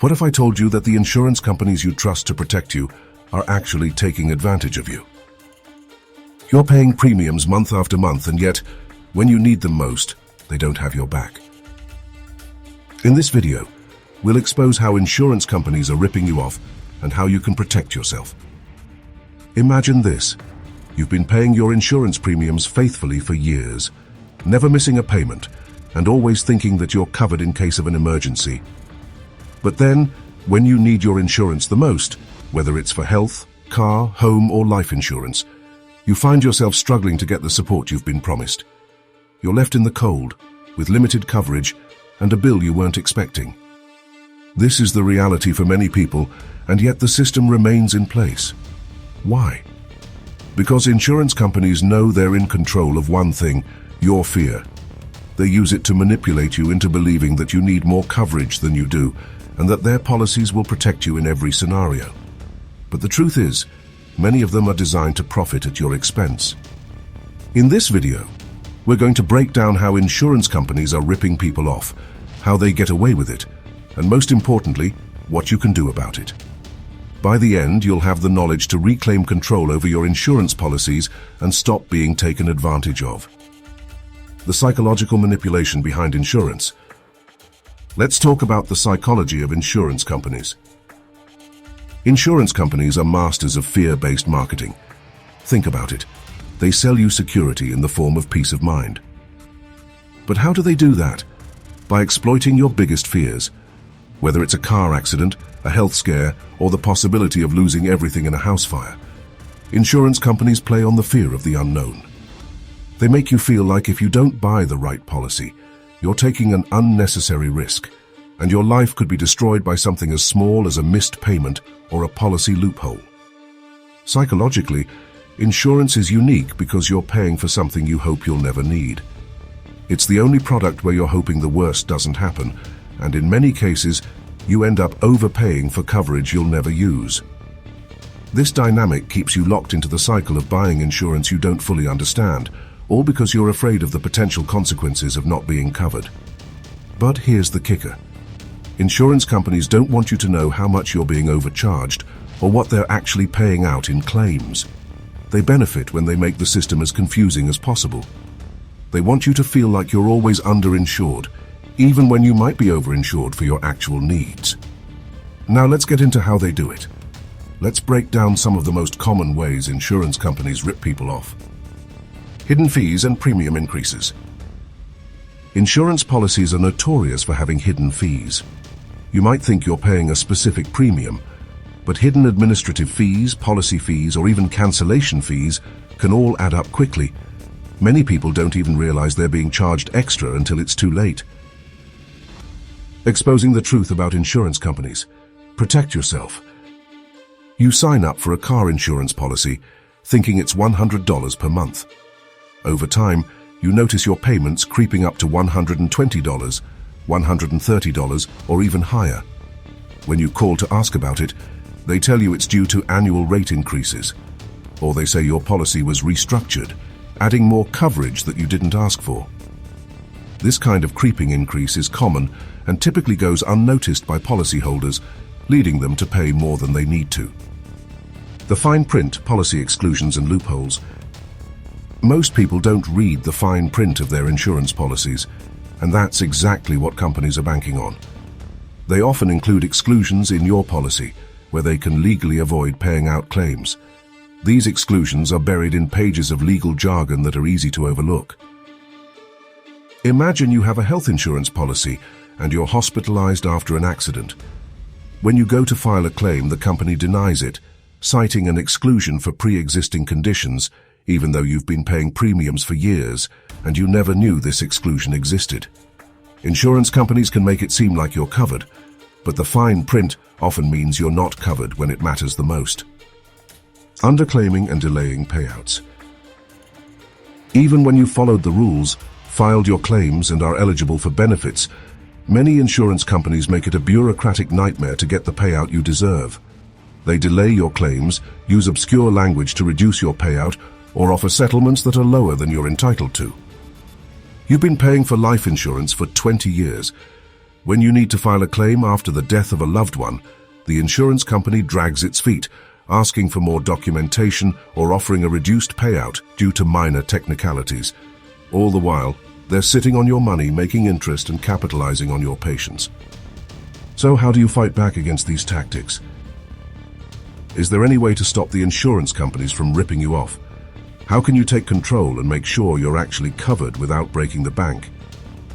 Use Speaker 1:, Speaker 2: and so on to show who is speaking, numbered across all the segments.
Speaker 1: What if I told you that the insurance companies you trust to protect you are actually taking advantage of you? You're paying premiums month after month, and yet, when you need them most, they don't have your back. In this video, we'll expose how insurance companies are ripping you off and how you can protect yourself. Imagine this. You've been paying your insurance premiums faithfully for years, never missing a payment, and always thinking that you're covered in case of an emergency. But then, when you need your insurance the most, whether it's for health, car, home, or life insurance, you find yourself struggling to get the support you've been promised. You're left in the cold, with limited coverage and a bill you weren't expecting. This is the reality for many people, and yet the system remains in place. Why? Because insurance companies know they're in control of one thing: your fear. They use it to manipulate you into believing that you need more coverage than you do, and that their policies will protect you in every scenario. But the truth is, many of them are designed to profit at your expense. In this video, we're going to break down how insurance companies are ripping people off, how they get away with it, and most importantly, what you can do about it. By the end, you'll have the knowledge to reclaim control over your insurance policies and stop being taken advantage of. The psychological manipulation behind insurance. Let's talk about the psychology of insurance companies. Insurance companies are masters of fear-based marketing. Think about it. They sell you security in the form of peace of mind. But how do they do that? By exploiting your biggest fears. Whether it's a car accident, a health scare, or the possibility of losing everything in a house fire, insurance companies play on the fear of the unknown. They make you feel like if you don't buy the right policy, you're taking an unnecessary risk, and your life could be destroyed by something as small as a missed payment or a policy loophole. Psychologically, insurance is unique because you're paying for something you hope you'll never need. It's the only product where you're hoping the worst doesn't happen, and in many cases, you end up overpaying for coverage you'll never use. This dynamic keeps you locked into the cycle of buying insurance you don't fully understand, all because you're afraid of the potential consequences of not being covered. But here's the kicker. Insurance companies don't want you to know how much you're being overcharged or what they're actually paying out in claims. They benefit when they make the system as confusing as possible. They want you to feel like you're always underinsured, even when you might be overinsured for your actual needs. Now let's get into how they do it. Let's break down some of the most common ways insurance companies rip people off. Hidden fees and premium increases. Insurance policies are notorious for having hidden fees. You might think you're paying a specific premium, but hidden administrative fees, policy fees, or even cancellation fees can all add up quickly. Many people don't even realize they're being charged extra until it's too late. Exposing the truth about insurance companies. Protect yourself. You sign up for a car insurance policy, thinking it's $100 per month. Over time, you notice your payments creeping up to $120, $130, or even higher. When you call to ask about it, they tell you it's due to annual rate increases, or they say your policy was restructured, adding more coverage that you didn't ask for. This kind of creeping increase is common and typically goes unnoticed by policyholders, leading them to pay more than they need to. The fine print, policy exclusions and loopholes. Most people don't read the fine print of their insurance policies, and that's exactly what companies are banking on. They often include exclusions in your policy, where they can legally avoid paying out claims. These exclusions are buried in pages of legal jargon that are easy to overlook. Imagine you have a health insurance policy and you're hospitalized after an accident. When you go to file a claim, the company denies it, citing an exclusion for pre-existing conditions, even though you've been paying premiums for years and you never knew this exclusion existed. Insurance companies can make it seem like you're covered, but the fine print often means you're not covered when it matters the most. Underclaiming and delaying payouts. Even when you followed the rules, filed your claims, and are eligible for benefits, many insurance companies make it a bureaucratic nightmare to get the payout you deserve. They delay your claims, use obscure language to reduce your payout, or offer settlements that are lower than you're entitled to. You've been paying for life insurance for 20 years. When you need to file a claim after the death of a loved one, the insurance company drags its feet, asking for more documentation or offering a reduced payout due to minor technicalities. All the while, they're sitting on your money, making interest and capitalizing on your patience. So how do you fight back against these tactics? Is there any way to stop the insurance companies from ripping you off? How can you take control and make sure you're actually covered without breaking the bank?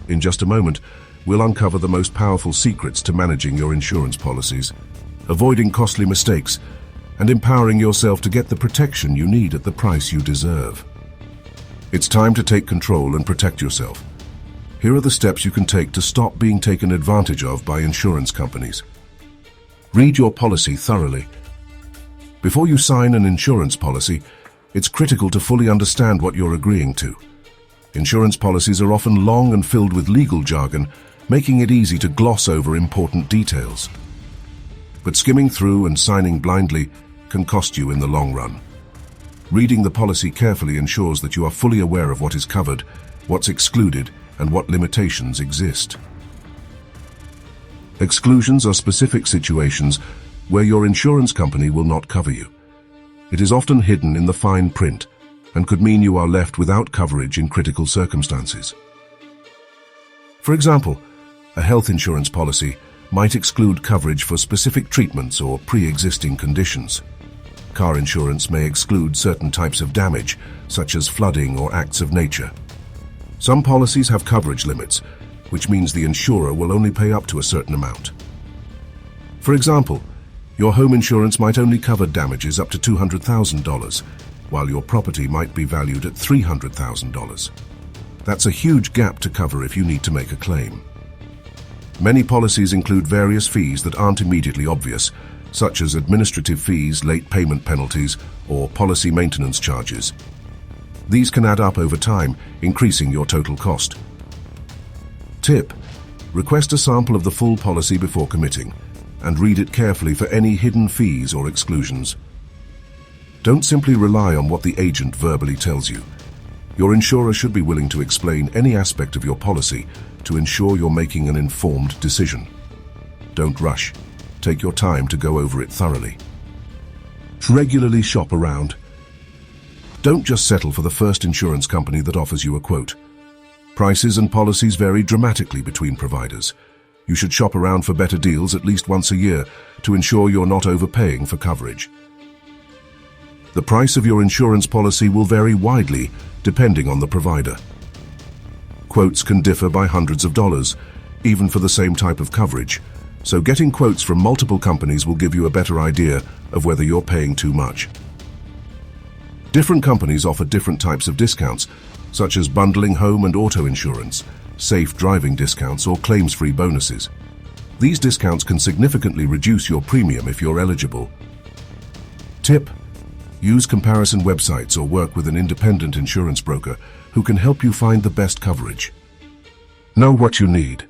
Speaker 1: In just a moment, we'll uncover the most powerful secrets to managing your insurance policies, avoiding costly mistakes, and empowering yourself to get the protection you need at the price you deserve. It's time to take control and protect yourself. Here are the steps you can take to stop being taken advantage of by insurance companies. Read your policy thoroughly. Before you sign an insurance policy, it's critical to fully understand what you're agreeing to. Insurance policies are often long and filled with legal jargon, making it easy to gloss over important details. But skimming through and signing blindly can cost you in the long run. Reading the policy carefully ensures that you are fully aware of what is covered, what's excluded, and what limitations exist. Exclusions are specific situations where your insurance company will not cover you. It is often hidden in the fine print and could mean you are left without coverage in critical circumstances. For example, a health insurance policy might exclude coverage for specific treatments or pre-existing conditions. Car insurance may exclude certain types of damage, such as flooding or acts of nature. Some policies have coverage limits, which means the insurer will only pay up to a certain amount. For example, your home insurance might only cover damages up to $200,000, while your property might be valued at $300,000. That's a huge gap to cover if you need to make a claim. Many policies include various fees that aren't immediately obvious, such as administrative fees, late payment penalties, or policy maintenance charges. These can add up over time, increasing your total cost. Tip: request a sample of the full policy before committing, and read it carefully for any hidden fees or exclusions. Don't simply rely on what the agent verbally tells you. Your insurer should be willing to explain any aspect of your policy to ensure you're making an informed decision. Don't rush. Take your time to go over it thoroughly. Regularly shop around. Don't just settle for the first insurance company that offers you a quote. Prices and policies vary dramatically between providers. You should shop around for better deals at least once a year to ensure you're not overpaying for coverage. The price of your insurance policy will vary widely depending on the provider. Quotes can differ by hundreds of dollars, even for the same type of coverage, so getting quotes from multiple companies will give you a better idea of whether you're paying too much. Different companies offer different types of discounts, such as bundling home and auto insurance, safe driving discounts, or claims-free bonuses. These discounts can significantly reduce your premium if you're eligible. Tip: use comparison websites or work with an independent insurance broker who can help you find the best coverage. Know what you need.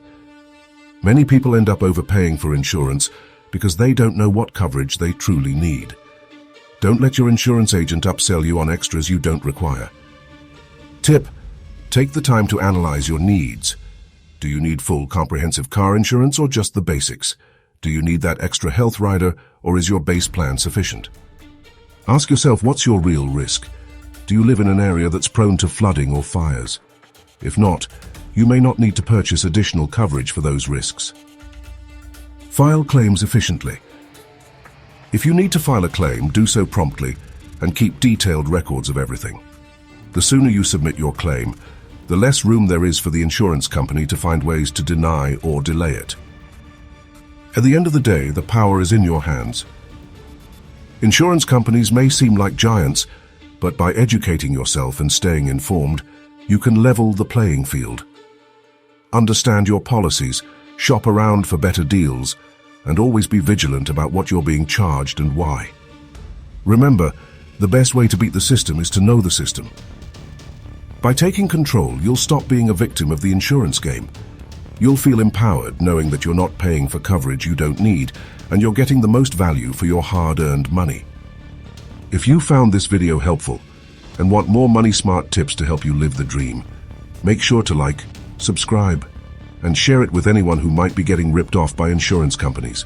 Speaker 1: Many people end up overpaying for insurance because they don't know what coverage they truly need. Don't let your insurance agent upsell you on extras you don't require. Tip: take the time to analyze your needs. Do you need full comprehensive car insurance or just the basics? Do you need that extra health rider, or is your base plan sufficient? Ask yourself, what's your real risk? Do you live in an area that's prone to flooding or fires? If not, you may not need to purchase additional coverage for those risks. File claims efficiently. If you need to file a claim, do so promptly and keep detailed records of everything. The sooner you submit your claim, the less room there is for the insurance company to find ways to deny or delay it. At the end of the day, the power is in your hands. Insurance companies may seem like giants, but by educating yourself and staying informed, you can level the playing field. Understand your policies, shop around for better deals, and always be vigilant about what you're being charged and why. Remember, the best way to beat the system is to know the system. By taking control, you'll stop being a victim of the insurance game. You'll feel empowered knowing that you're not paying for coverage you don't need, and you're getting the most value for your hard-earned money. If you found this video helpful and want more money-smart tips to help you live the dream, make sure to like, subscribe, and share it with anyone who might be getting ripped off by insurance companies.